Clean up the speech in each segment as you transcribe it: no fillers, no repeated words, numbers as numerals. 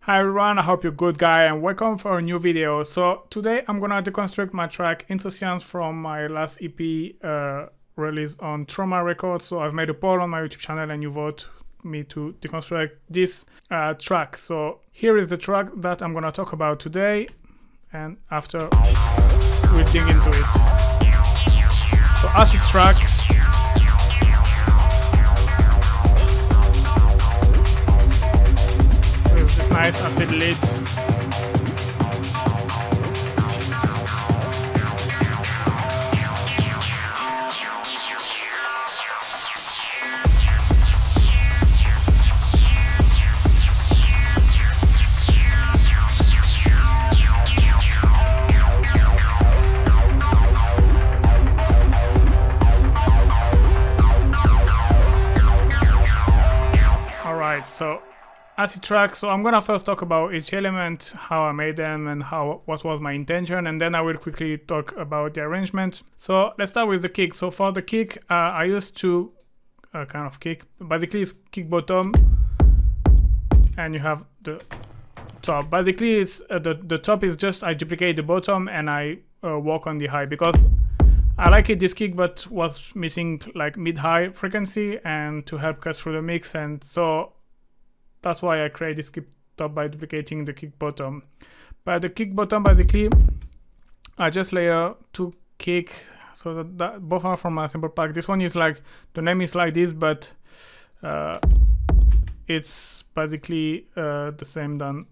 Hi everyone, I hope you're good guy and welcome for a new video. So today I'm gonna deconstruct my track Insouciance from my last EP released on Trau-ma Records. So I've made a poll on my YouTube channel and you vote me to deconstruct this track. So here is the track that I'm gonna talk about today, and after we'll dig into it. So acid track. Nice acid lead. Alright, so acid track. So I'm gonna first talk about each element, how I made them and what was my intention, and then I will quickly talk about the arrangement. So let's start with the kick. So for the kick, I used two kind of kick. Basically it's kick bottom and you have the top. Basically it's the top is just I duplicate the bottom and I work on the high, because I like it this kick but was missing like mid-high frequency and to help cut through the mix, and so that's why I create this kick top by duplicating the kick bottom. By the kick bottom, basically, I just layer two kick, so that both are from a sample pack. This one is like, the name is like this, but it's basically the same than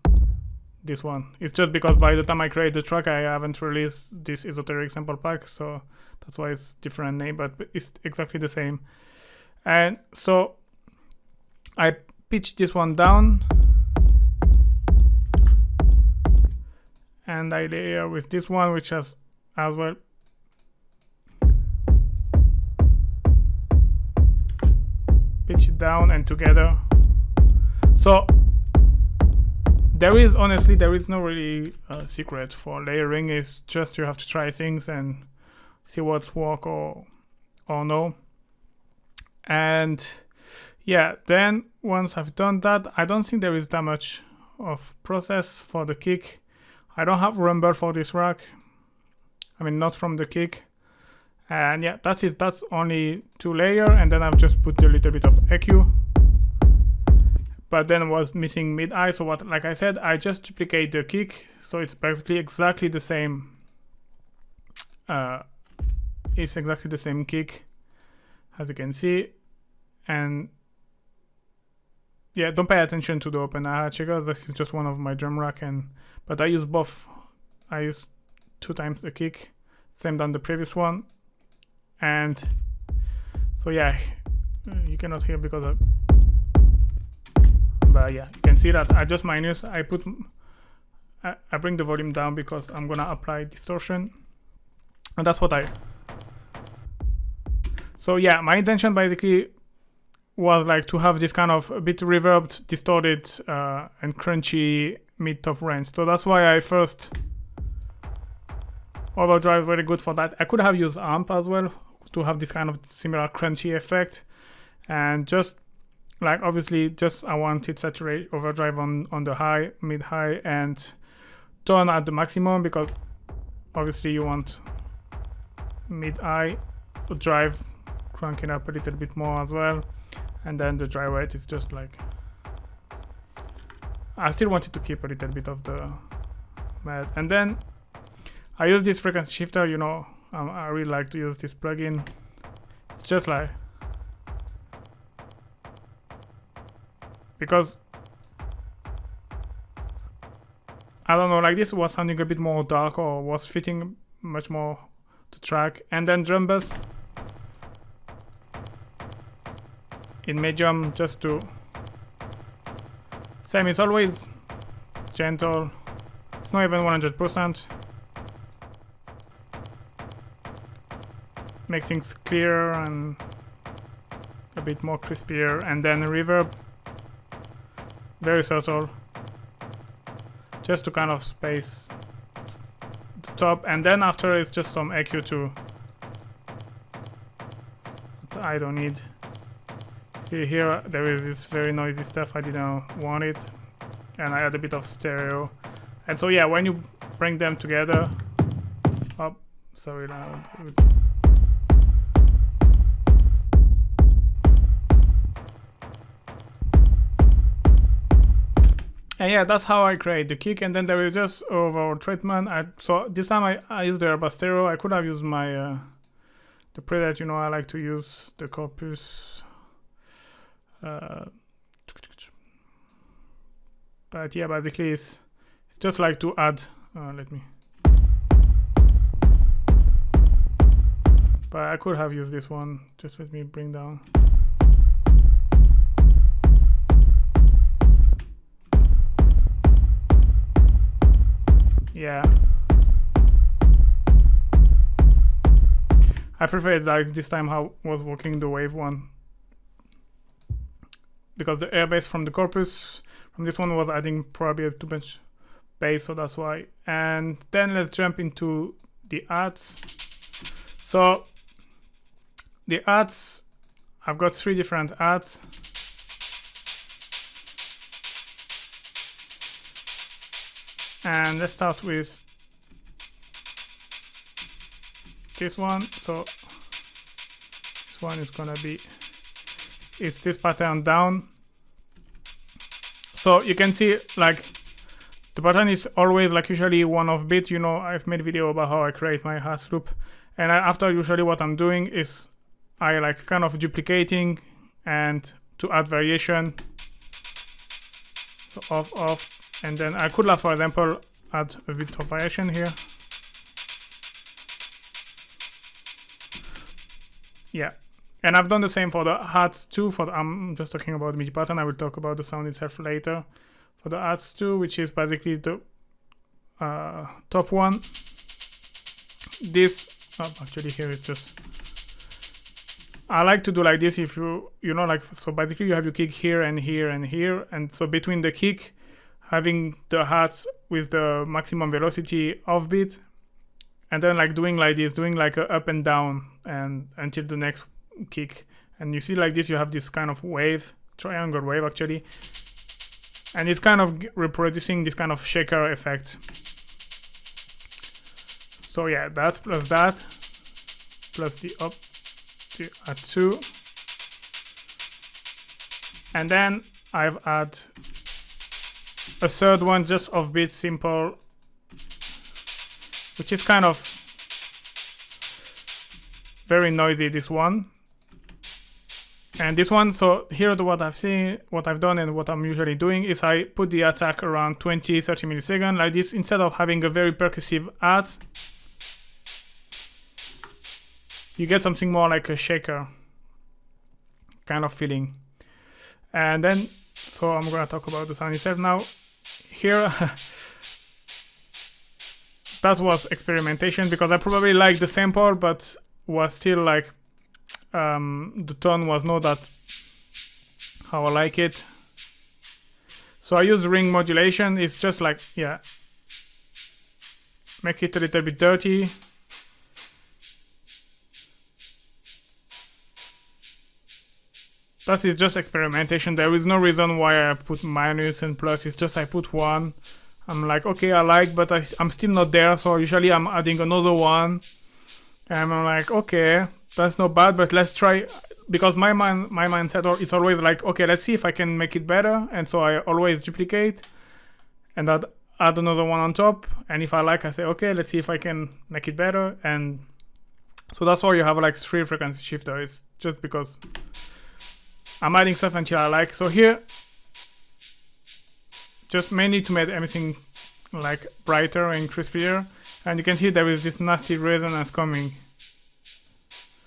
this one. It's just because by the time I create the track, I haven't released this esoteric sample pack, so that's why it's different name, but it's exactly the same. And so I pitch this one down and I layer with this one, which has as well pitch it down and together. So there is no really secret for layering. It's just you have to try things and see what's work or no. And yeah, then once I've done that, I don't think there is that much of process for the kick. I don't have rumble for this rack. I mean, not from the kick. And yeah, that's it. That's only two layer, and then I've just put a little bit of EQ. But then was missing mid-high, so what? Like I said, I just duplicate the kick, so it's basically exactly the same. It's exactly the same kick, as you can see, and yeah, don't pay attention to the open aha checker. This is just one of my drum rack, but I use both. I use 2 times the kick, same than the previous one, and so yeah, you cannot hear because but yeah, you can see that I just minus. I bring the volume down because I'm gonna apply distortion, and that's what So yeah, my intention basically was like to have this kind of a bit reverbed, distorted and crunchy mid-top range. So that's why I first overdrive, very good for that. I could have used amp as well to have this kind of similar crunchy effect, and just like obviously just I wanted saturate overdrive on the high, mid-high, and tone at the maximum, because obviously you want mid-high drive cranking up a little bit more as well. And then the dry wet is just like, I still wanted to keep a little bit of the med. And then I use this frequency shifter, you know, I really like to use this plugin. It's just like, because I don't know, like this was sounding a bit more dark or was fitting much more the track. And then drum bass in medium, just to same is always gentle. It's not even 100%. Makes things clearer and a bit more crispier. And then reverb, very subtle, just to kind of space the top. And then after it's just some EQ too. That I don't need. See here, there is this very noisy stuff, I didn't want it. and I add a bit of stereo. And so yeah, when you bring them together, oh, sorry, now. And yeah, that's how I create the kick. And then there is just overall treatment. So this time I used the Herba stereo. I could have used my the preset. You know, I like to use the corpus. But yeah, basically it's just like to add. Let me. But I could have used this one. Just let me bring down. Yeah. I prefer it like this time how was working the wave one. Because the air bass from the corpus from this one was adding probably too much bass, so that's why. And then let's jump into the ads. So the ads, I've got 3 different ads. And let's start with this one. So this one is gonna be, it's this pattern down. So you can see like the pattern is always like usually 1 off beat. You know, I've made a video about how I create my hash loop, and after usually what I'm doing is I like kind of duplicating and to add variation. So off. And then I could have, for example, add a bit of variation here. Yeah, and I've done the same for the hats too. I'm just talking about the MIDI pattern. I will talk about the sound itself later. For the hats too, which is basically the top one. This, actually here is just. I like to do like this. If you know, like, so basically you have your kick here and here and here, and so between the kick, having the hats with the maximum velocity offbeat, and then like doing like this, doing like a up and down and until the next kick. And you see like this, you have this kind of wave, triangle wave actually, and it's kind of reproducing this kind of shaker effect. So yeah, that plus the up to add 2, and then I've add a third one just offbeat simple, which is kind of very noisy, this one. And this one, so here what I've done and what I'm usually doing is I put the attack around 20-30 milliseconds like this, instead of having a very percussive ad. You get something more like a shaker kind of feeling. And then, so I'm gonna talk about the sound itself now. Here, that was experimentation because I probably liked the sample, but was still like the tone was not that how I like it. So I use ring modulation. It's just like, yeah, make it a little bit dirty. That is just experimentation. There is no reason why I put minus and plus. It's just I put 1. I'm like, okay, I like, but I'm still not there. So usually I'm adding another 1. And I'm like, okay, that's not bad, but let's try. Because my mindset, it's always like, okay, let's see if I can make it better. And so I always duplicate and add another 1 on top. And if I like, I say, okay, let's see if I can make it better. And so that's why you have like 3 frequency shifters. It's just because I'm adding stuff until I like. So here, just mainly to make everything like brighter and crispier. And you can see there is this nasty resonance coming.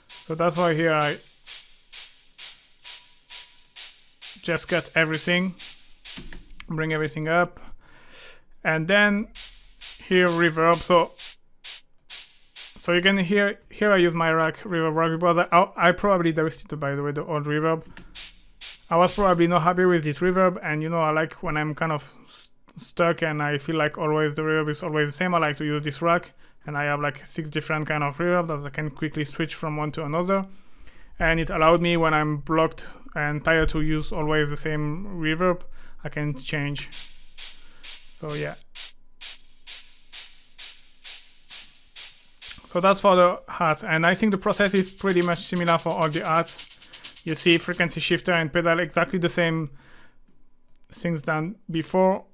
So that's why here I just cut everything, bring everything up. And then here reverb. So you can hear, here I use my rack reverb because I probably devastated, by the way, the old reverb. I was probably not happy with this reverb, and you know, I like when I'm kind of stuck and I feel like always the reverb is always the same. I like to use this rack, and I have like 6 different kind of reverb that I can quickly switch from one to another. And it allowed me, when I'm blocked and tired to use always the same reverb, I can change. So yeah. So that's for the hat, and I think the process is pretty much similar for all the hats. You see frequency shifter and pedal, exactly the same things done before.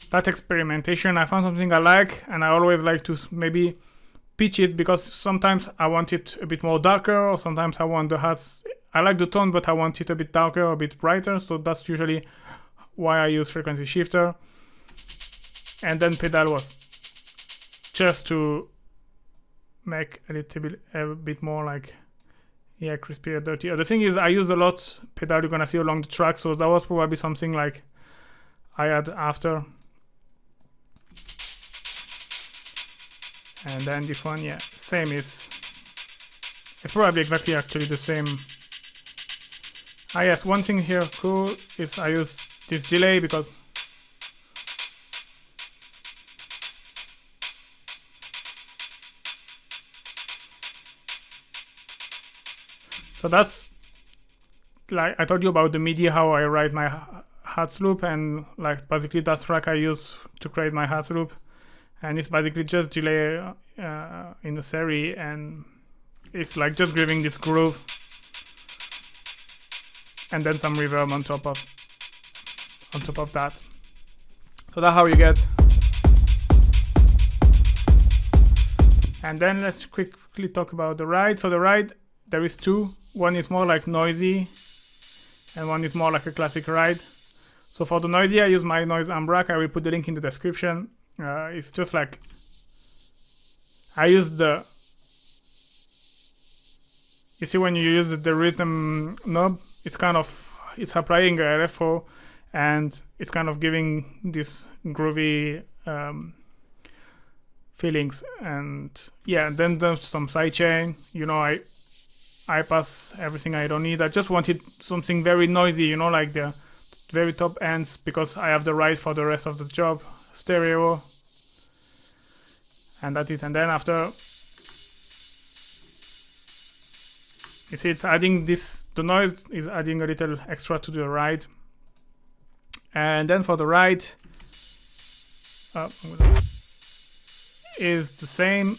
That experimentation, I found something I like, and I always like to maybe pitch it, because sometimes I want it a bit more darker, or sometimes I want the hats, I like the tone, but I want it a bit darker or a bit brighter, so that's usually why I use frequency shifter. And then pedal was just to make a bit more like, yeah, crispier, dirtier. The thing is, I use a lot pedal you're gonna see along the track, so that was probably something like I had after. And then this one, yeah, same is, it's probably exactly actually the same. Ah yes, one thing here cool is I use this delay because so that's like I told you about the MIDI, how I write my hats loop, and like basically that's track I use to create my hats loop, and it's basically just delay in the series, and it's like just giving this groove and then some reverb on top of that. So that's how you get. And then let's quickly talk about the ride. So the ride, there is two. One is more like noisy and one is more like a classic ride. So for the noisy, I use my noise amp rack. I will put the link in the description. It's just like I use the, you see when you use the rhythm knob, it's applying a LFO, and it's kind of giving this groovy feelings. And yeah, then there's some sidechain. You know, I pass everything I don't need. I just wanted something very noisy, you know, like the very top ends, because I have the right for the rest of the job. Stereo, and that's it. And then after, you see it's adding this, the noise is adding a little extra to the ride. And then for the ride is the same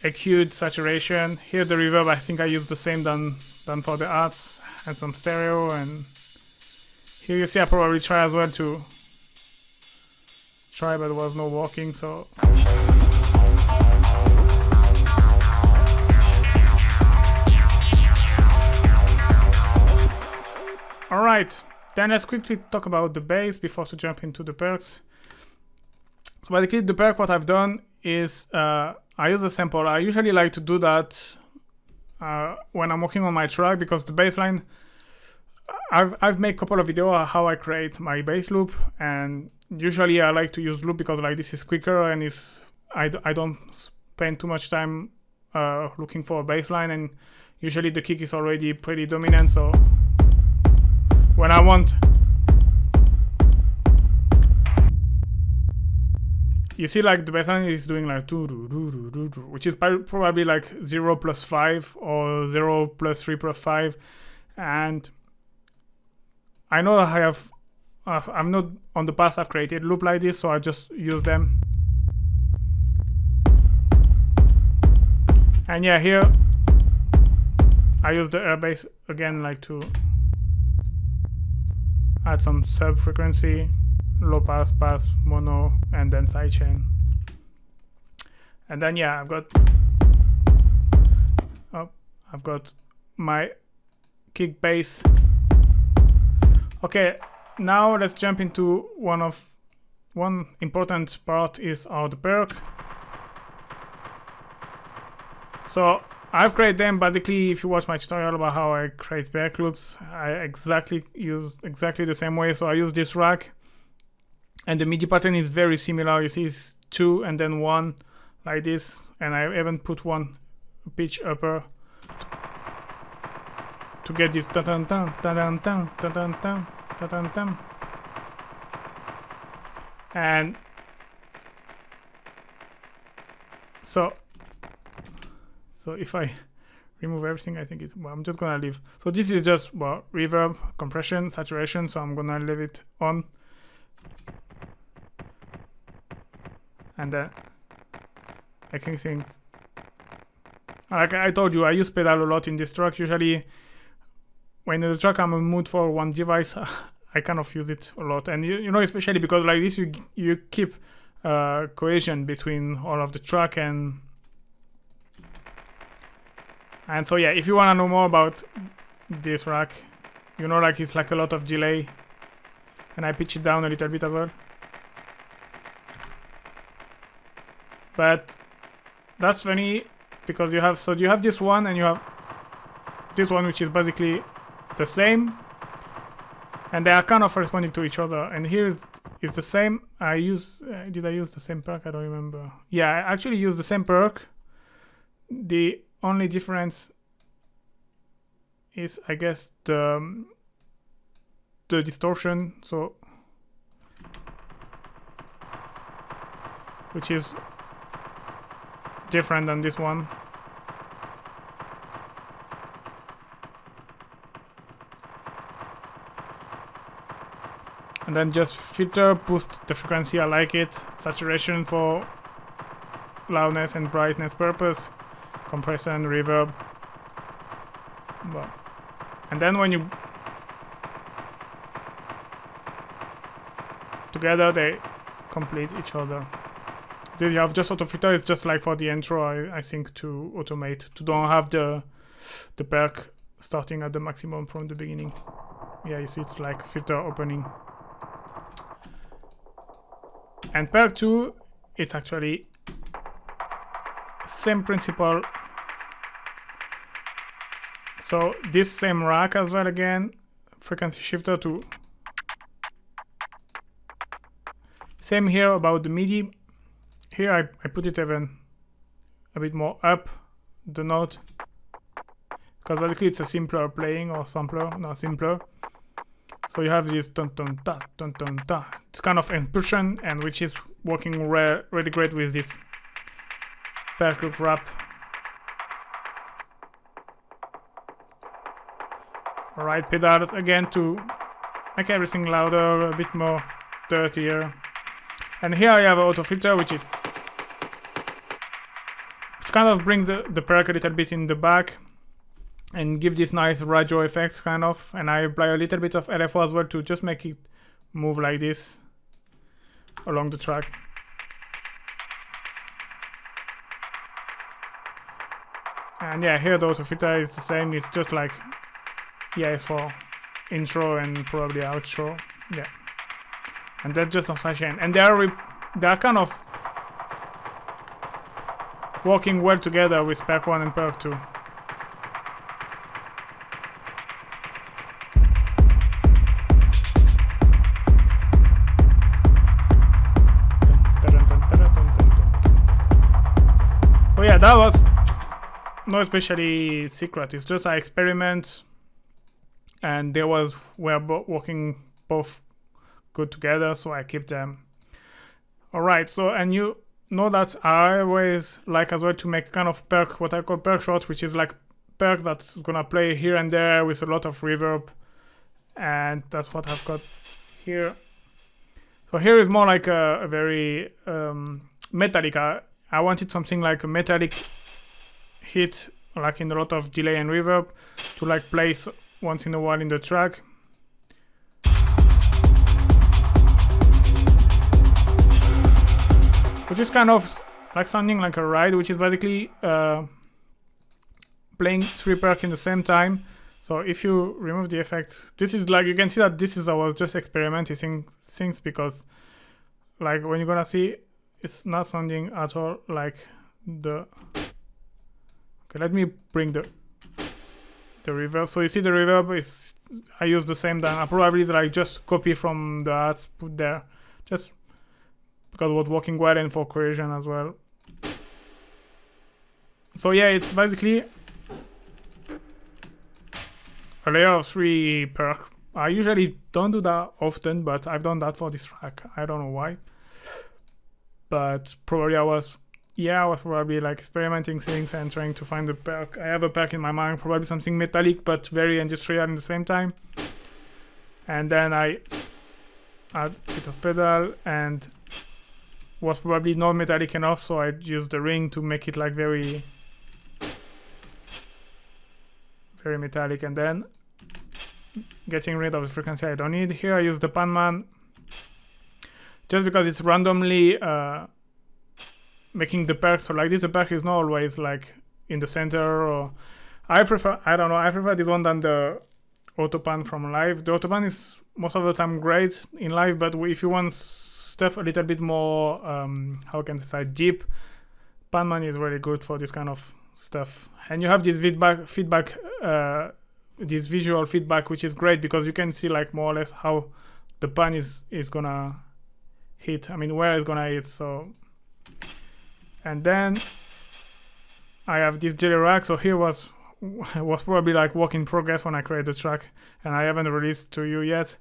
acute saturation. Here the reverb, I think I use the same done for the arts, and some stereo. And here you see I probably try as well to try, but there was no working, so alright, then let's quickly talk about the bass before to jump into the perks. So basically the perk, what I've done is I use a sample. I usually like to do that when I'm working on my track, because the bass line, I've made a couple of videos on how I create my bass loop, and usually I like to use loop because like this is quicker, and I don't spend too much time looking for a bass line, and usually the kick is already pretty dominant, so when I want, you see like the bass line is doing like which is probably like 0 plus 5 or 0 plus 3 plus 5, and I know I'm not on the past I've created loop like this, so I just use them. And yeah, here I use the air bass again, like to add some sub frequency, low pass, pass, mono, and then sidechain. And then yeah, I've got my kick bass. Okay, now let's jump into one important part is the perk. So I've created them basically. If you watch my tutorial about how I create perk loops, I use exactly the same way. So I use this rack, and the MIDI pattern is very similar. You see, it's 2 and then 1 like this, and I even put one pitch upper to get this ta-dun dun ta-dun dun ta-dun dun ta-dun dun. And so if I remove everything. I think it's, well, I'm just gonna leave. So this is just, well, reverb, compression, saturation, so I'm gonna leave it on. And then making things, like I told you, I use pedal a lot in this track. Usually when in the track I'm in mood for one device, I kind of use it a lot. And you know, especially because like this, you keep cohesion between all of the track. And so yeah, if you want to know more about this rack, you know, like it's like a lot of delay, and I pitch it down a little bit as well. But that's funny because you have this one and you have this one, which is basically the same, and they are kind of responding to each other. And here is the same. I use did I use the same perk? I don't remember. Yeah, I actually used the same perk. The only difference is, I guess, the distortion. So, which is different than this one. And then just filter, boost the frequency, I like it. Saturation for loudness and brightness purpose. Compression, reverb. Well, and then when you together, they complete each other. This you have just auto filter is just like for the intro, I think, to automate, to don't have the perk starting at the maximum from the beginning. Yeah, you see it's like filter opening. And Perc 2, it's actually same principle. So this same rack as well, again, frequency shifter to same here about the MIDI. Here I put it even a bit more up the note, because basically it's a simpler playing, or sampler, no, simpler. So you have this dun dun da dun dun da. It's kind of impulsion, and which is working really great with this Perc wrap. Alright, pedals again to make everything louder, a bit more dirtier. And here I have an auto filter, which is kind of brings the Perc a little bit in the back and give this nice radio effects kind of. And I apply a little bit of LFO as well to just make it move like this along the track. And yeah, here the auto filter is the same. It's just like, yeah, it's for intro and probably outro. Yeah, and that's just on session. And they are kind of working well together with Perc 1 and Perc 2. So yeah, that was not especially secret. It's just an experiment, and we're working both good together, so I keep them. Alright, so, and you know that I always like as well to make kind of Perc, what I call Perc Shot, which is like Perc that's gonna play here and there with a lot of reverb, and that's what I've got here. So here is more like a very metallic. I wanted something like a metallic hit, like in a lot of delay and reverb, to like place once in a while in the track. Which is kind of like sounding like a ride, which is basically playing 3 Perc in the same time. So if you remove the effect, this is like, you can see that this is, I was just experimenting things, because like when you're gonna see, it's not sounding at all like the, okay, let me bring the reverb. So you see the reverb is, I use the same that I probably like just copy from the ads, put there, just because it was working well and for cohesion as well. So yeah, it's basically a layer of 3 Perc. I usually don't do that often, but I've done that for this track. I don't know why, but probably I was yeah, I was probably like experimenting things and trying to find the perk. I have a perk in my mind, probably something metallic but very industrial in the same time. And then I add a bit of pedal and was probably not metallic enough, so I used the ring to make it like very metallic, and then getting rid of the frequency I don't need. Here I use the Panman just because it's randomly making the perk. So like this, the perk is not always like in the center, or I prefer this one than the Autopan from live. The Autopan is most of the time great in live, but if you want stuff a little bit more how can I say, deep, Panman is really good for this kind of stuff. And you have this feedback this visual feedback, which is great because you can see like more or less how the pan is gonna hit, I mean where it's gonna hit. So, and then I have this jelly rack. So here was probably like work in progress when I created the track, and I haven't released to you yet,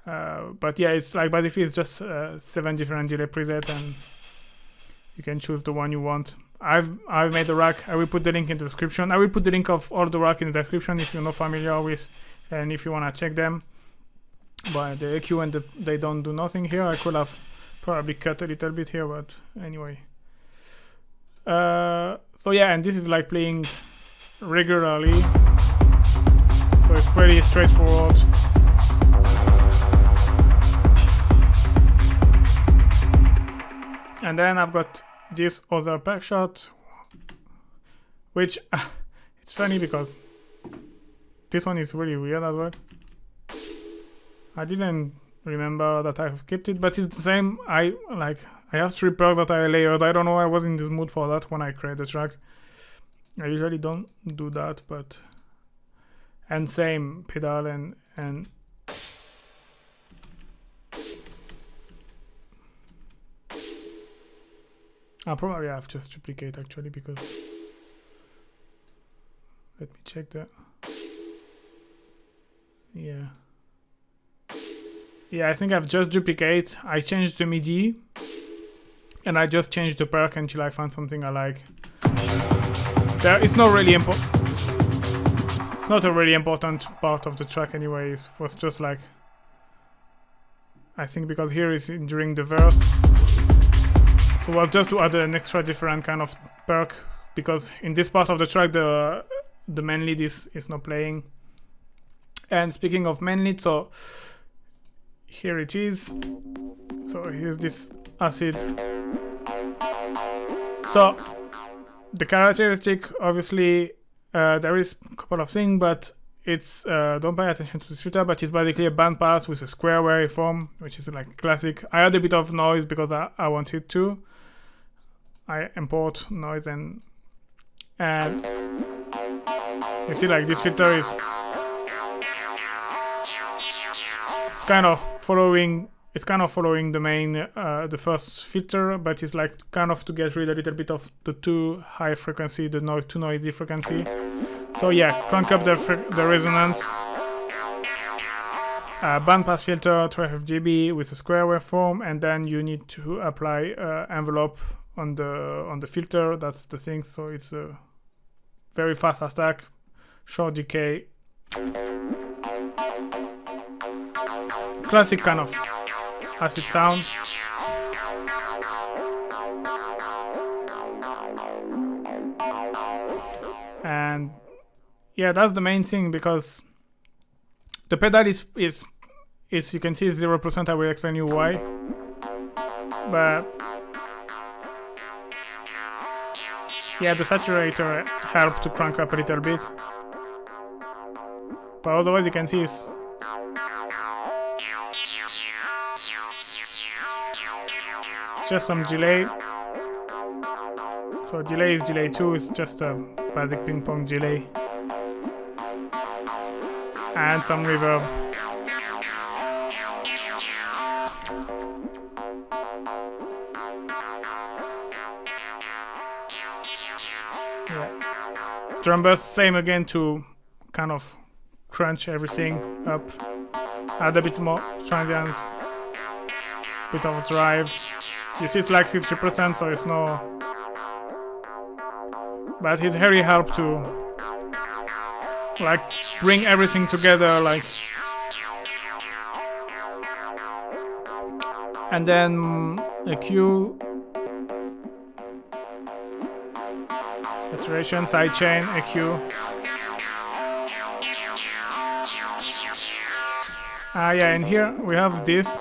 but yeah, it's like basically it's just 7 different delay presets, and you can choose the one you want. I've made the rack. I will put the link in the description. I will put the link of all the rack in the description if you're not familiar with, and if you want to check them. But the EQ and they don't do nothing here. I could have probably cut a little bit here, but anyway. So yeah, and this is like playing regularly, so it's pretty straightforward. And then I've got this other Perc Shot, which it's funny because this one is really weird as well. I didn't remember that I've kept it, but it's the same. I have 3 perks that I layered. I don't know, I was in this mood for that when I create the track. I usually don't do that, but and same pedal and I'll probably have just duplicate actually, because let me check that. Yeah, I think I've just duplicate. I changed the MIDI and I just changed the perk until I find something I like. It's not really important. It's not a really important part of the track anyway. It was just like, I think because here is during the verse. So it was just to add an extra different kind of perk, because in this part of the track the main lead is not playing. And speaking of main lead, so here it is. So here's this acid. So the characteristic, obviously, there is a couple of things, but it's don't pay attention to the filter, but it's basically a bandpass with a square waveform, which is like classic. I add a bit of noise because I wanted to. I import noise and you see like this filter is it's kind of following the main the first filter, but it's like kind of to get rid a little bit of the too high frequency, the too noisy frequency. So yeah, crank up the resonance. Bandpass filter 12 dB with a square waveform, and then you need to apply envelope on the filter. That's the thing. So it's a very fast attack, short decay, classic kind of acid sound. And yeah, that's the main thing, because the pedal is you can see 0%. I will explain you why. But yeah, the saturator helped to crank up a little bit. But otherwise you can see it's just some delay. So delay is delay 2, it's just a basic ping pong delay. And some reverb. Yeah. Drum bass, same again, to kind of crunch everything up. Add a bit more transients, bit of drive. You see it's like 50%, so it's no but it really helped to like bring everything together, like. And then EQ, saturation, sidechain, EQ. Yeah, and here we have this.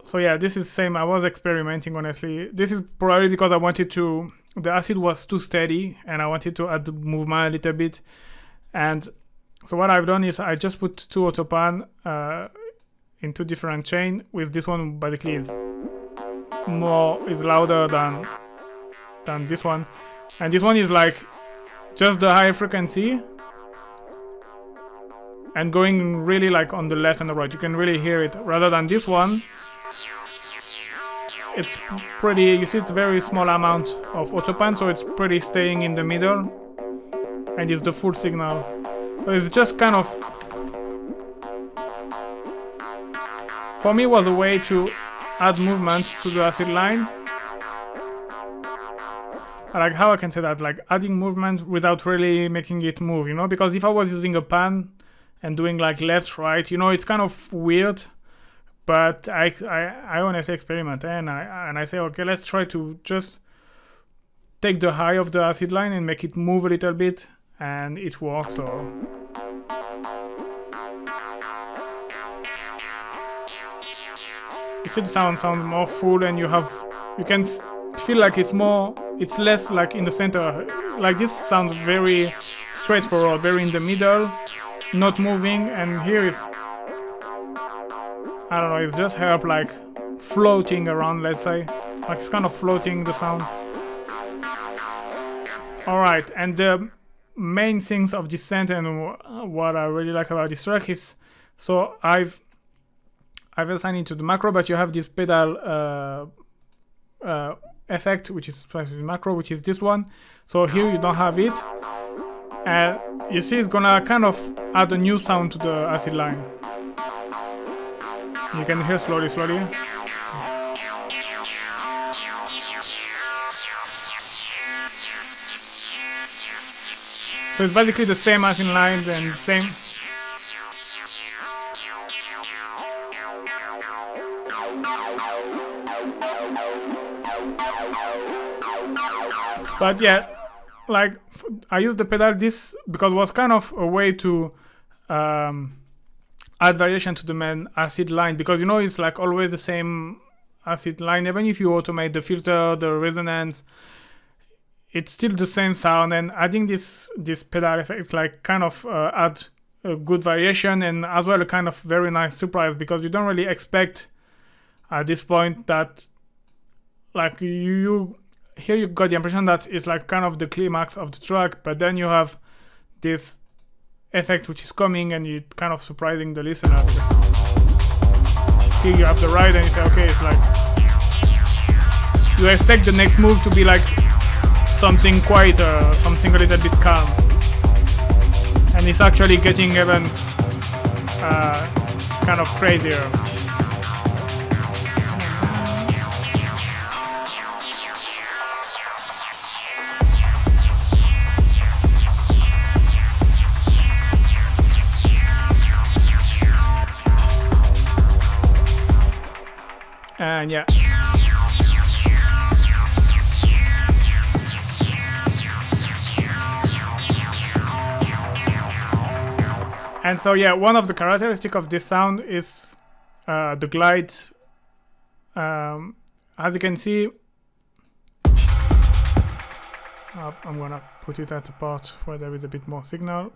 So yeah, this is same. I was experimenting, honestly. This is probably because I wanted to. The acid was too steady, and I wanted to add the movement a little bit. And so what I've done is I just put two autopan in two different chain. With this one, basically, is louder than this one, and this one is like just the high frequency. And going really like on the left and the right, you can really hear it. Rather than this one, it's pretty. You see, it's a very small amount of autopan, so it's pretty staying in the middle, and it's the full signal. So it's just kind of, for me, was a way to add movement to the acid line. I like how I can say that, like adding movement without really making it move, you know? Because if I was using a pan and doing like left, right, you know, it's kind of weird. But I honestly experiment and I say, okay, let's try to just take the high of the acid line and make it move a little bit, and it works. So you see the sound more full, and you can feel like it's less like in the center. Like this sounds very straightforward, very in the middle, not moving, and here is, I don't know, it's just help like floating around, let's say. Like it's kind of floating the sound. Alright, and the main things of this synth and what I really like about this track is, so I've assigned it to the macro, but you have this pedal effect, which is macro, which is this one. So here you don't have it. And you see it's gonna kind of add a new sound to the acid line. You can hear slowly. So it's basically the same acid lines and same. But yeah, like I used the pedal this because it was kind of a way to add variation to the main acid line, because you know it's like always the same acid line. Even if you automate the filter, the resonance, it's still the same sound. And adding this pedal effect like kind of add a good variation, and as well a kind of very nice surprise, because you don't really expect at this point that like you here you got the impression that it's like kind of the climax of the track, but then you have this effect which is coming and it's kind of surprising the listener. Here you have the ride and you say, okay, it's like you expect the next move to be like something quieter, something a little bit calm, and it's actually getting even kind of crazier. And yeah. And so yeah, one of the characteristics of this sound is the glide. As you can see, I'm gonna put it at a part where there is a bit more signal.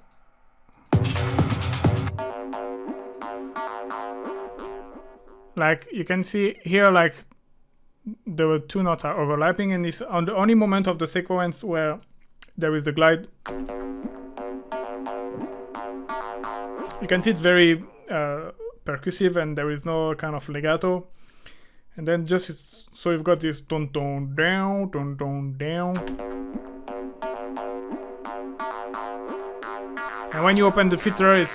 Like you can see here, like the two notes are overlapping, and it's on the only moment of the sequence where there is the glide. You can see it's very percussive, and there is no kind of legato. And then just so you've got this tone tone down, tone tone down. And when you open the filter,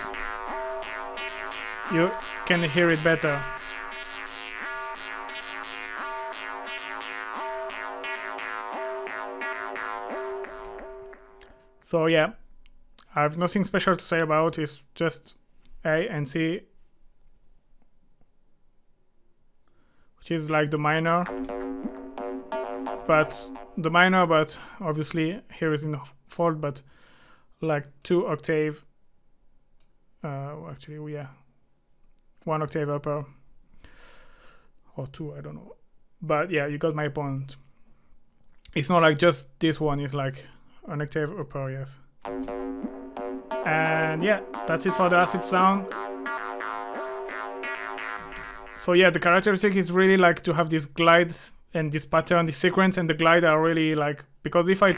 you can hear it better. So yeah, I have nothing special to say about it. It's just A and C, which is like the minor, but obviously here is in fourth, but like 2 octave, actually yeah, 1 octave upper, or 2, I don't know, but yeah, you got my point. It's not like just this one, it's like an octave upper, yes. And yeah, that's it for the acid sound. So yeah, the characteristic is really like to have these glides and this pattern, this sequence, and the glide are really like, because if I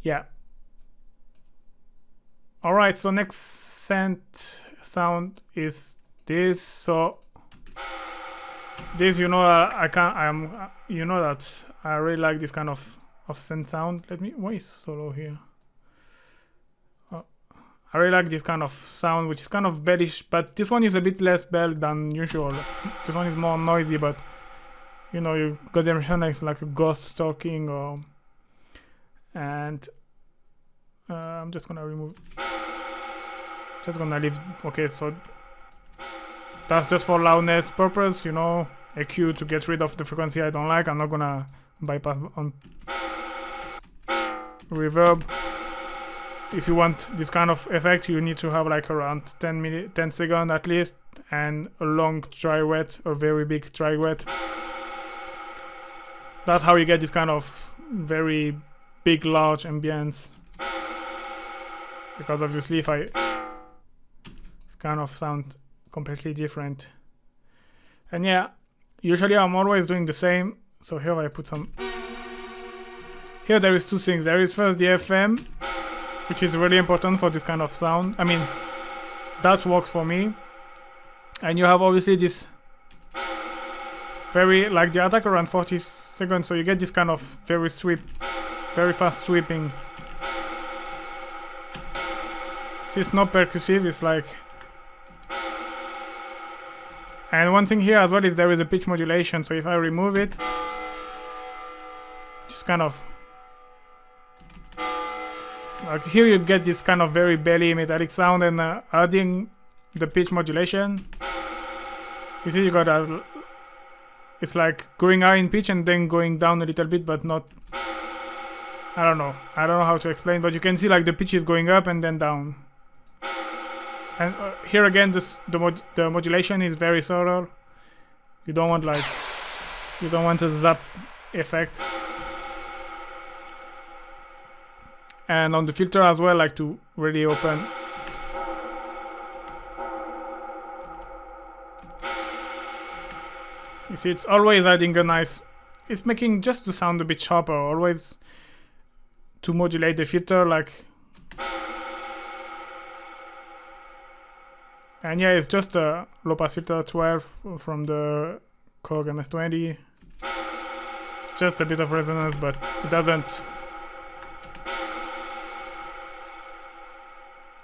yeah. Alright, so next synth sound is this. So this, you know, you know that I really like this kind of synth sound. Why is solo here? I really like this kind of sound, which is kind of bellish, but this one is a bit less bell than usual. This one is more noisy, but you know, you got the impression like a ghost talking, or and I'm just gonna remove, just gonna leave. Okay, so that's just for loudness purpose, you know, EQ to get rid of the frequency I don't like. I'm not gonna bypass on reverb. If you want this kind of effect, you need to have like around 10 seconds at least, and a long dry wet, a very big dry wet. That's how you get this kind of very big, large ambience. Because obviously, if it's kind of sound completely different. And yeah, usually I'm always doing the same. So here I put some. Here there is 2 things. There is first the FM, which is really important for this kind of sound. I mean, that works for me. And you have obviously this very, like the attack around 40 seconds, so you get this kind of very fast sweeping. So it's not percussive, it's like. And one thing here as well is there is a pitch modulation, so if I remove it, just kind of. Like here you get this kind of very belly metallic sound, and adding the pitch modulation, you see you got a, it's like going high in pitch and then going down a little bit, but not, I don't know how to explain, but you can see like the pitch is going up and then down. And here again the modulation is very subtle. You don't want a zap effect. And on the filter as well, like to really open. You see, it's always adding a nice, it's making just the sound a bit sharper, always to modulate the filter, like. And yeah, it's just a low pass filter 12 from the Korg MS-20. Just a bit of resonance, but it doesn't.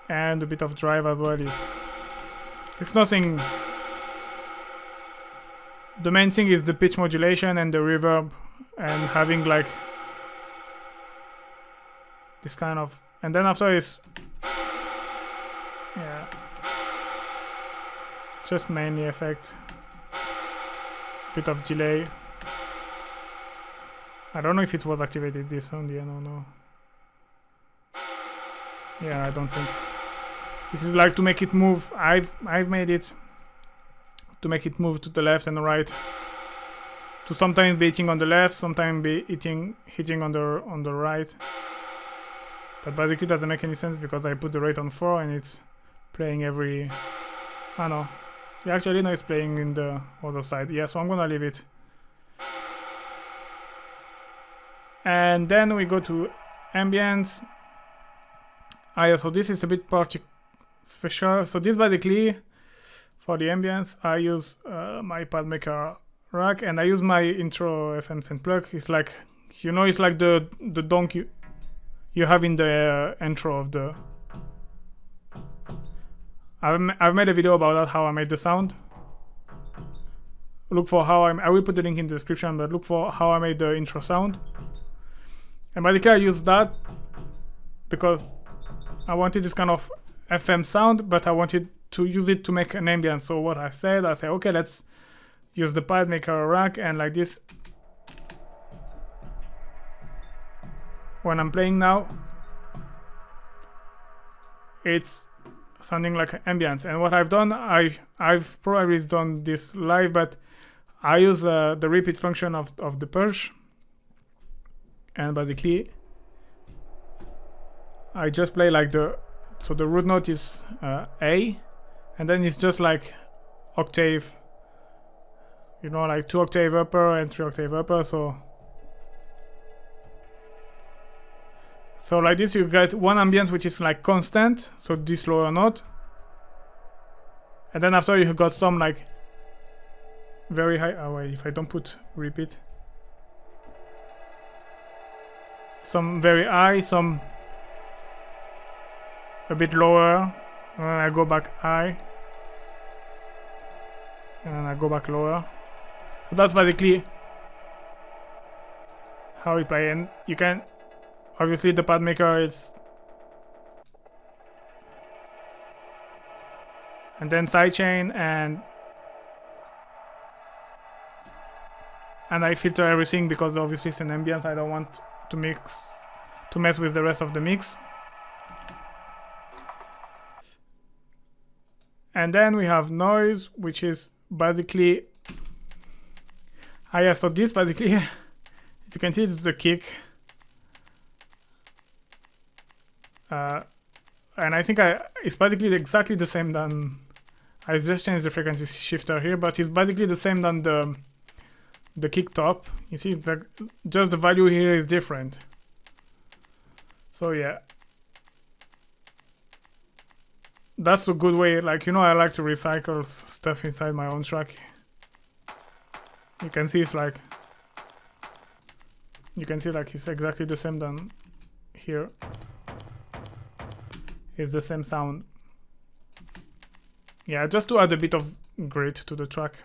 And a bit of drive as well. It's nothing. The main thing is the pitch modulation and the reverb, and having like this kind of. And then after is, yeah, it's just mainly effect. Bit of delay. I don't know if it was activated this on the end or no. Yeah, I don't think. This is like to make it move. I've made it to make it move to the left and the right. To sometimes be hitting on the left, sometimes be hitting on the right. But basically it doesn't make any sense because I put the rate on 4 and it's playing every. I don't know. Yeah, actually no, it's playing in the other side. Yeah, so I'm gonna leave it. And then we go to ambience. Yeah, so this is a bit special. So this basically, for the ambience, I use my pad maker rack, and I use my intro FM synth plug. It's like, you know, it's like the donk you have in the intro of the. I've made a video about that, how I made the sound. look for how I will put the link in the description, but look for how I made the intro sound. And basically I use that because I wanted this kind of FM sound, but I wanted to use it to make an ambience. So what I said, okay, let's use the pad, make a rack, and like this, when I'm playing now, it's sounding like ambience. And what I've done, I've probably done this live, but I use the repeat function of the Perc, and basically I just play like so the root note is A, and then it's just like octave, you know, like 2 octave upper and 3 octave upper. So like this, you get one ambience which is like constant, so this lower note, and then after you got some like very high. Oh wait, if I don't put repeat, some very high, some a bit lower, and then I go back high, and then I go back lower. So that's basically how we play. And you can, obviously the pad maker is, and then sidechain, and I filter everything because obviously it's an ambience. I don't want to mess with the rest of the mix. And then we have noise, which is basically, yeah, so this basically, as you can see, it's the kick. And I think it's basically exactly the same than, I just changed the frequency shifter here, but it's basically the same than the kick top. You see, it's like just the value here is different. So yeah, that's a good way. Like, you know, I like to recycle stuff inside my own track. You can see it's like, it's exactly the same than here. It's the same sound. Yeah, just to add a bit of grit to the track.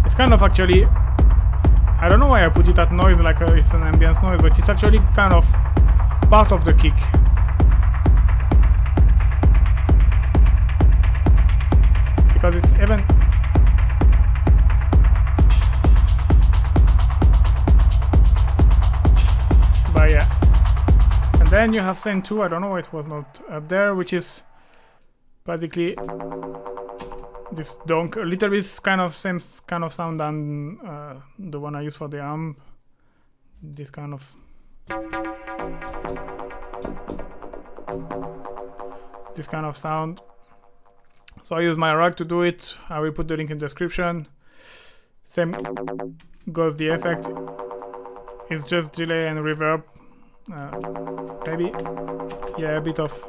It's kind of actually, I don't know why I put it at noise, like it's an ambience noise, but it's actually kind of part of the kick. Because it's even, but yeah. And then you have Synth 2, I don't know why it was not up there, which is basically this donk, a little bit kind of same kind of sound than the one I use for the amp. This kind of sound. So I use my rack to do it. I will put the link in the description. Same goes the effect. It's just delay and reverb. Maybe, yeah, a bit of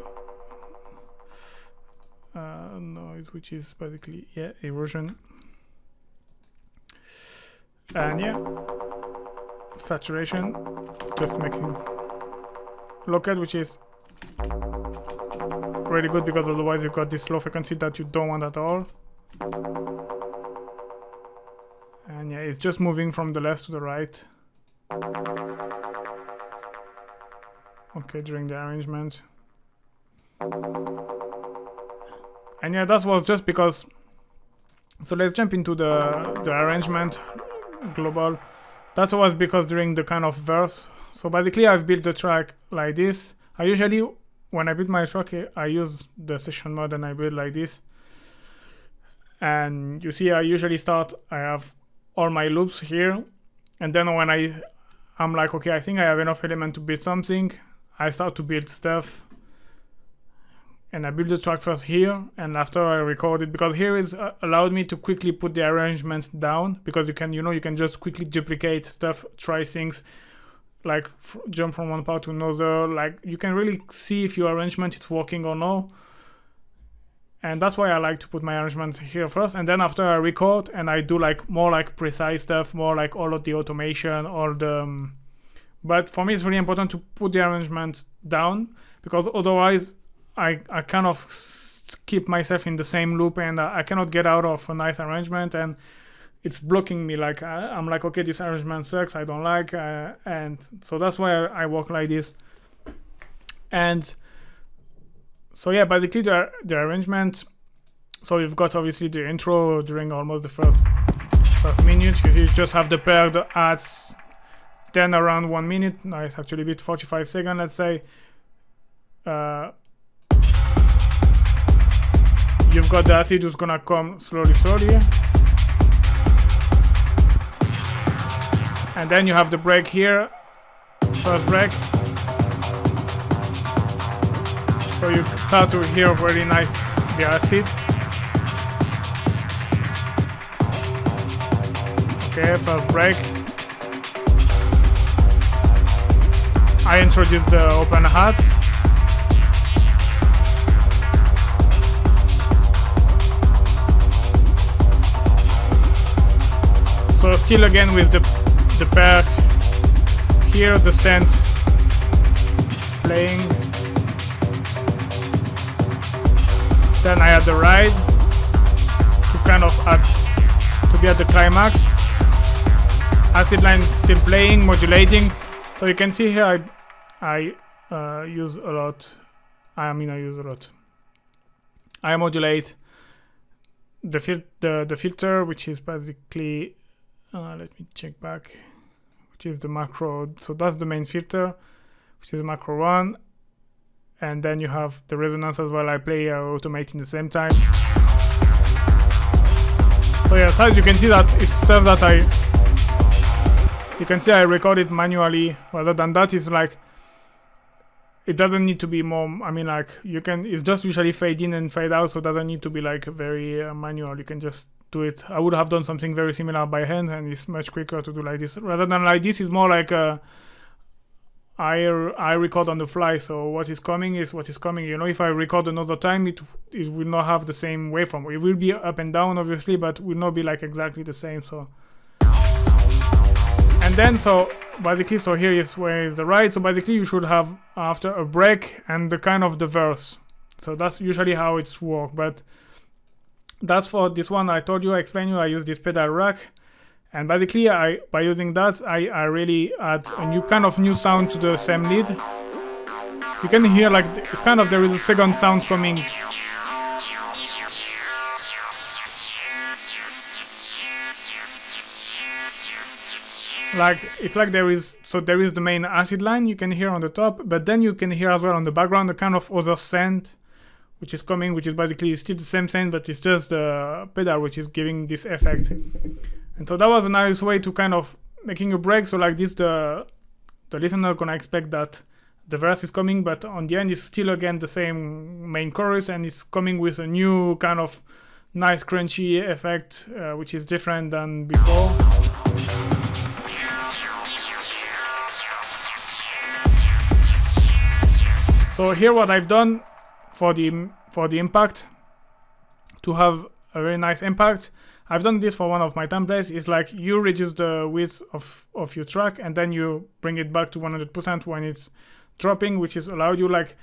noise, which is basically, yeah, erosion. And yeah, saturation, just making low-cut, which is really good because otherwise you've got this low frequency that you don't want at all. And yeah, it's just moving from the left to the right. Okay, during the arrangement. And yeah, that was just because. So let's jump into the arrangement global. That was because during the kind of verse. So basically I've built the track like this. I usually, when I build my track, I use the session mode and I build like this. And you see, I usually start, I have all my loops here. And then when I'm like, okay, I think I have enough element to build something, I start to build stuff. And I build the track first here, and after I record it, because here is allowed me to quickly put the arrangement down, because you can, you can just quickly duplicate stuff, try things, like jump from one part to another. Like you can really see if your arrangement is working or no. And that's why I like to put my arrangement here first, and then after I record and I do like more like precise stuff, more like all of the automation, all the But for me, it's really important to put the arrangement down, because otherwise I kind of keep myself in the same loop, and I cannot get out of a nice arrangement, and it's blocking me. Like I'm like, okay, this arrangement sucks, I don't like, and so that's why I work like this. And so yeah, basically the arrangement. So you've got obviously the intro during almost the first minute. You just have the perc, the ads, then around 1 minute. No, it's actually a bit 45 seconds, let's say. You've got the acid who's gonna come slowly. And then you have the break here, first break. So you start to hear very nice the acid. Okay, first break. I introduce the open hats. So still again with the perc here, the synth playing. Then I add the ride to kind of add to be at the climax. Acid line still playing, modulating. So you can see here I use a lot. I modulate the filter, which is basically let me check back, which is the macro. So that's the main filter, which is macro 1, and then you have the resonance as well. I play automate in the same time. So yeah, so as you can see that it's stuff that you can see I record it manually. Rather than that, it's like it doesn't need to be more. I mean, like it's just usually fade in and fade out, so it doesn't need to be like very manual. You can just do it. I would have done something very similar by hand, and it's much quicker to do like this. Rather than like this, is more like I record on the fly. So what is coming is what is coming. You know, if I record another time, it will not have the same waveform. It will be up and down, obviously, but will not be like exactly the same. So. And then, so basically, so here is where is the ride. So basically, you should have after a break and the kind of the verse. So that's usually how it's work. But that's for this one. I told you, I explained you. I use this pedal rack, and basically, by using that, I really add a new sound to the same lead. You can hear like it's kind of there is a second sound coming. Like it's like there is the main acid line you can hear on the top, but then you can hear as well on the background the kind of other synth which is coming, which is basically still the same synth, but it's just the pedal which is giving this effect. And so that was a nice way to kind of making a break. So like this, the listener gonna expect that the verse is coming, but on the end it's still again the same main chorus, and it's coming with a new kind of nice crunchy effect, which is different than before. So here what I've done for the impact, to have a very nice impact, I've done this for one of my templates. It's like you reduce the width of your track, and then you bring it back to 100% when it's dropping, which is allowed you, like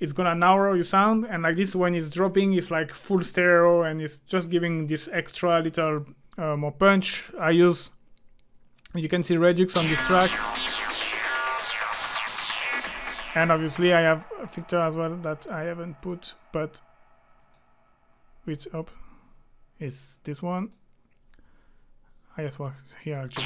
it's gonna narrow your sound, and like this when it's dropping it's like full stereo, and it's just giving this extra little more punch. You can see Redux on this track. And obviously I have a filter as well that I haven't put, but which up is this one. I just work here actually.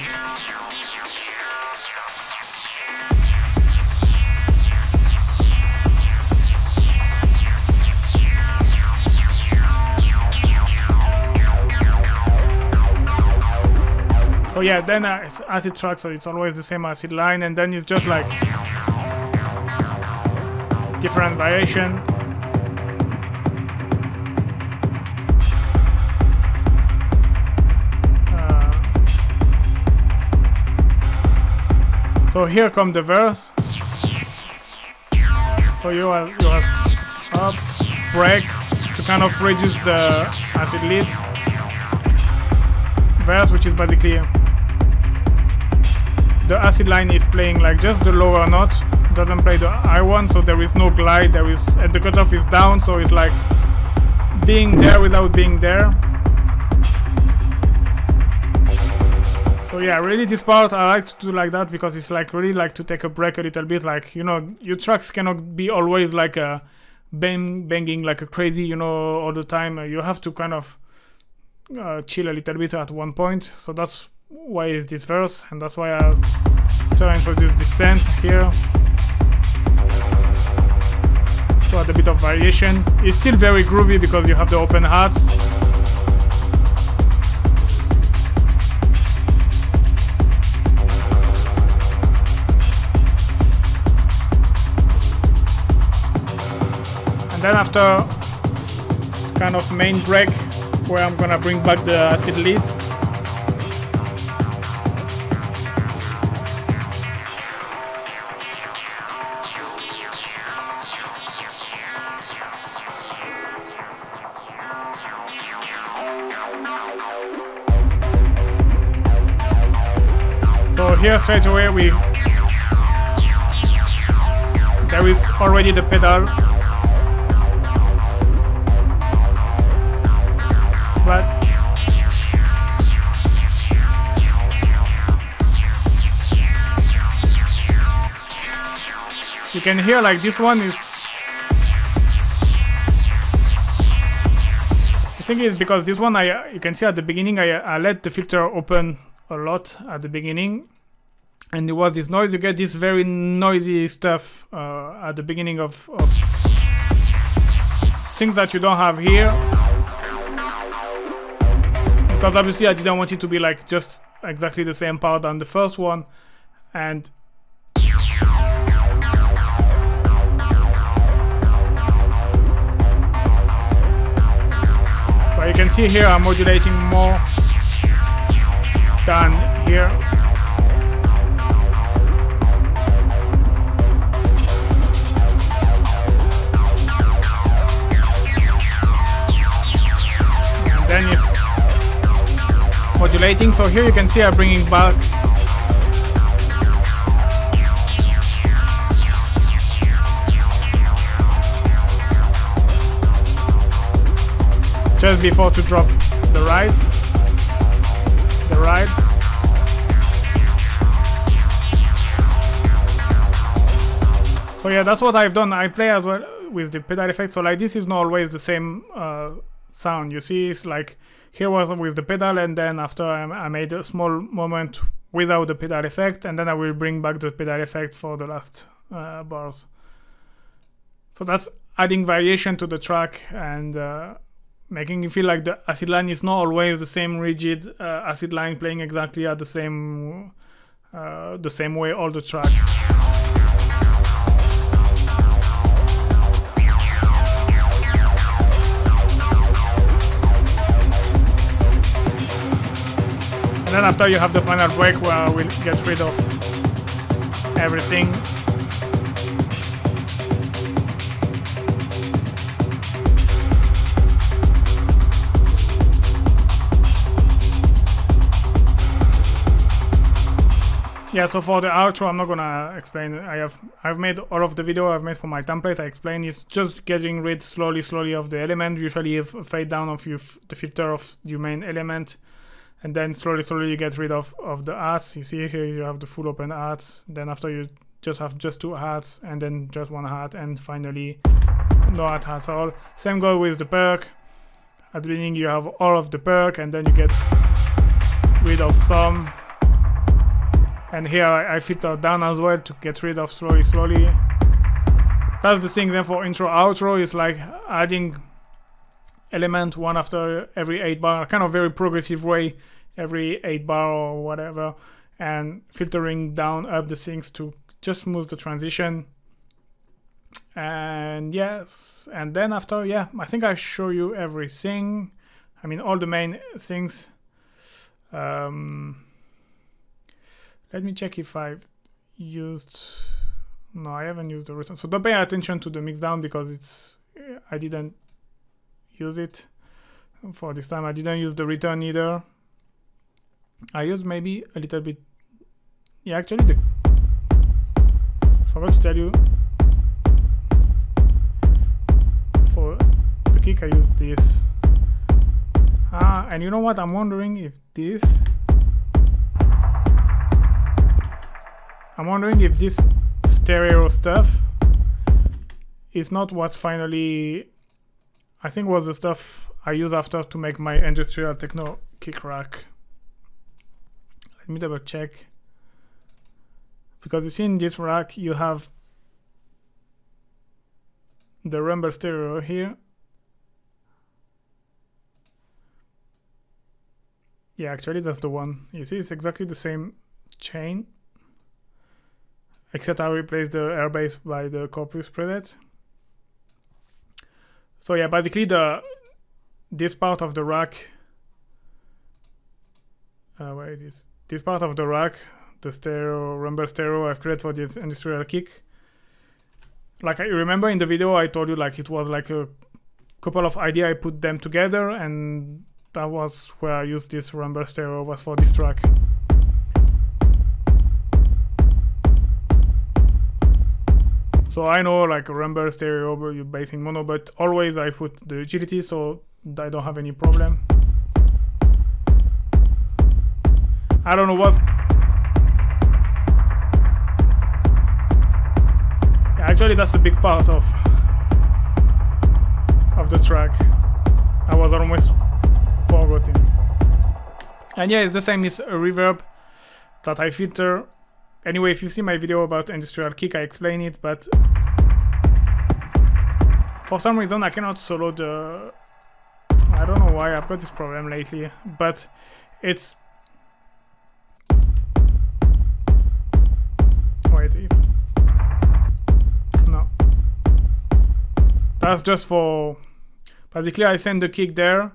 So yeah, then it's acid track, so it's always the same acid line, and then it's just like different variation. So here come the verse. So you have up, break to kind of reduce the acid lead. Verse, which is basically the acid line is playing like just the lower note, doesn't play the high one, so there is no glide, and the cutoff is down, so it's like being there without being there. So yeah, really this part I like to do like that, because it's like really like to take a break a little bit. Like, you know, your tracks cannot be always like a banging like a crazy, you know, all the time. You have to kind of chill a little bit at one point. So that's why is this verse, and that's why I introduce this synth here. So add a bit of variation. It's still very groovy because you have the open hats. And then after kind of main break where I'm gonna bring back the acid lead. So here straight away there is already the pedal. But you can hear like this one is, I think it's because this one you can see at the beginning I let the filter open a lot at the beginning, and there was this noise. You get this very noisy stuff at the beginning of things that you don't have here. Because obviously I didn't want it to be like just exactly the same part on the first one, and but you can see here I'm modulating more than here. And then it's modulating. So here you can see I'm bringing back just before to drop the ride. So yeah, that's what I've done. I play as well with the pedal effect. So like this is not always the same sound. You see, it's like here was with the pedal, and then after I made a small moment without the pedal effect, and then I will bring back the pedal effect for the last bars. So that's adding variation to the track and making you feel like the acid line is not always the same rigid acid line playing exactly at the same way all the track. And then after you have the final break where we'll get rid of everything. Yeah, so for the outro, I'm not gonna explain. I've made all of the video I've made for my template. I explain it's just getting rid slowly of the element. Usually you fade down of the filter of your main element, and then slowly you get rid of the hats. You see here you have the full open hats. Then after you just have just 2 hats, and then just 1 hat, and finally no hat at all. Same goes with the perc. At the beginning you have all of the perc, and then you get rid of some. And here I filter down as well to get rid of slowly. That's the thing then for intro outro, is like adding element one after every 8 bar, kind of very progressive way, every 8 bar or whatever, and filtering down up the things to just smooth the transition. And yes, and then after, yeah, I think I show you everything. I mean all the main things. Let me check if I've used... No, I haven't used the return. So don't pay attention to the mixdown because I didn't use it for this time. I didn't use the return either. I used maybe a little bit Yeah, actually, forgot to tell you, for the kick I use this. And you know what? I'm wondering if this stereo stuff is not what finally, I think, was the stuff I used after to make my industrial techno kick rack. Let me double check. Because you see in this rack you have the rumble stereo here. Yeah, actually that's the one. You see, it's exactly the same chain, except I replaced the airbase by the corpus preset. So yeah, basically this part of the rack, where it is? This part of the rack, the stereo, rumble stereo I've created for this industrial kick. Like I remember in the video I told you, like it was like a couple of ideas, I put them together, and that was where I used this rumble stereo, was for this track. So I know like a rumble stereo, you're basing mono, but always I put the utility so I don't have any problem. I don't know what. Yeah, actually that's a big part of the track. I was almost forgotten. And yeah, it's the same as a reverb that I filter. Anyway, if you see my video about industrial kick, I explain it, but for some reason I cannot solo the, I don't know why, I've got this problem lately, but it's, wait, no, that's just for, basically I send the kick there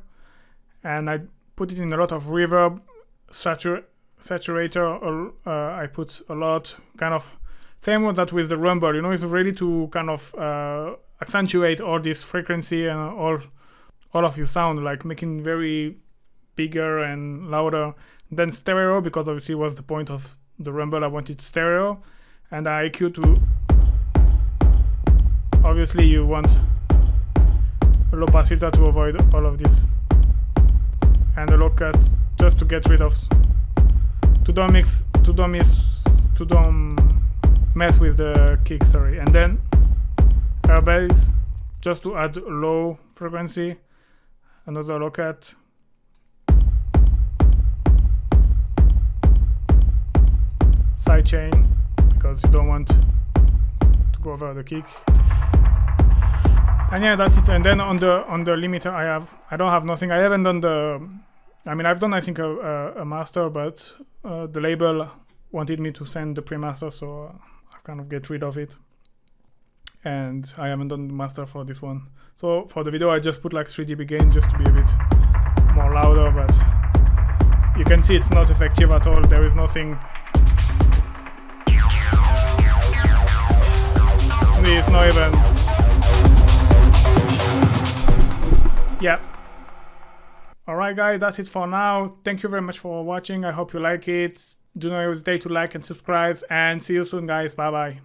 and I put it in a lot of reverb, saturator, I put a lot, kind of same with that with the rumble, you know, it's ready to kind of accentuate all this frequency and all of your sound, like making very bigger and louder than stereo, because obviously was the point of the rumble, I wanted stereo, and I EQ to, obviously you want a low pass filter to avoid all of this, and a low cut just to get rid of, to don't mess with the kick, sorry, and then airbase just to add low frequency, another low cut, sidechain because you don't want to go over the kick, and yeah, that's it. And then on the limiter I don't have nothing. I haven't done the, I mean I've done I think a master, but the label wanted me to send the pre-master, so I kind of get rid of it, and I haven't done the master for this one. So for the video I just put like 3 dB gain just to be a bit more louder, but you can see it's not effective at all. There is nothing, it's not even, yeah. Alright guys, that's it for now. Thank you very much for watching. I hope you like it. Do not hesitate to like and subscribe, and see you soon guys. Bye bye.